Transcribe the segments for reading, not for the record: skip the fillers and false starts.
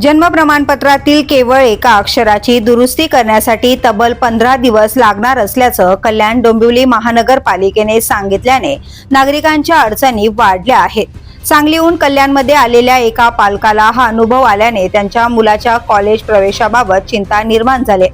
जन्म प्रमाणपत्रातील केवळ एका अक्षराची दुरुस्ती करण्यासाठी तब्बल 15 दिवस लागणार असल्याचं कल्याण डोंबिवली महानगरपालिकेने सांगितल्याने नागरिकांच्या अडचणी वाढल्या आहेत। सांगलीहून कल्याणमध्ये आलेल्या एका पालकाला हा अनुभव आल्याने त्यांच्या मुलाच्या कॉलेज प्रवेशाबाबत चिंता निर्माण झाली।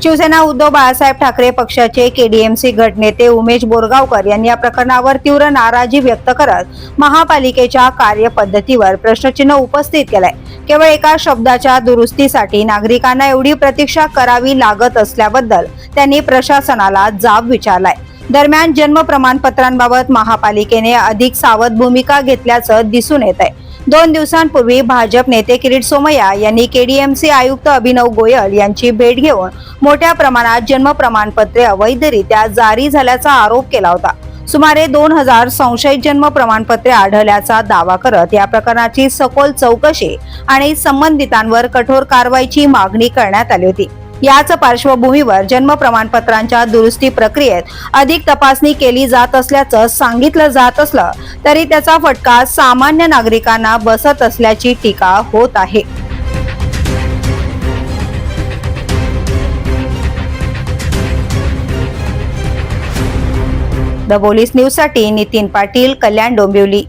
शिवसेना उद्धव बाळासाहेब ठाकरे पक्षाचे केडीएमसी गटनेते उमेश बोरगावकर यांनी या प्रकरणावर तीव्र नाराजी व्यक्त करत महापालिकेच्या कार्यपद्धतीवर प्रश्नचिन्ह उपस्थित केलाय। केवळ एका शब्दाच्या दुरुस्तीसाठी नागरिकांना एवढी प्रतीक्षा करावी लागत असल्याबद्दल त्यांनी प्रशासनाला जाब विचारलाय। दरम्यान जन्म प्रमाणपत्रांबाबत महापालिकेने अधिक सावध भूमिका घेतल्याचं दिसून येत आहे। 2 दिवसांपूर्वी भाजप नेते किरीट सोमय्या यांनी केडीएमसी आयुक्त अभिनव गोयल यांची भेट घेऊन मोठ्या प्रमाणात जन्म प्रमाणपत्रे अवैधरित्या जारी झाल्याचा आरोप केला होता। सुमारे 2000 संशयित जन्म प्रमाणपत्रे आढळल्याचा दावा करत या प्रकरणाची सखोल चौकशी आणि संबंधितांवर कठोर कारवाईची मागणी करण्यात आली होती। याच पार्श्वभूमीवर जन्म प्रमाणपत्रांच्या दुरुस्ती प्रक्रियेत अधिक तपासणी केली जात असल्याचं सांगितलं जात असलं तरी त्याचा फटका सामान्य नागरिकांना बसत असल्याची टीका होत आहे। द बोलीस न्यूज साठी नितीन पाटील, कल्याण डोंबिवली।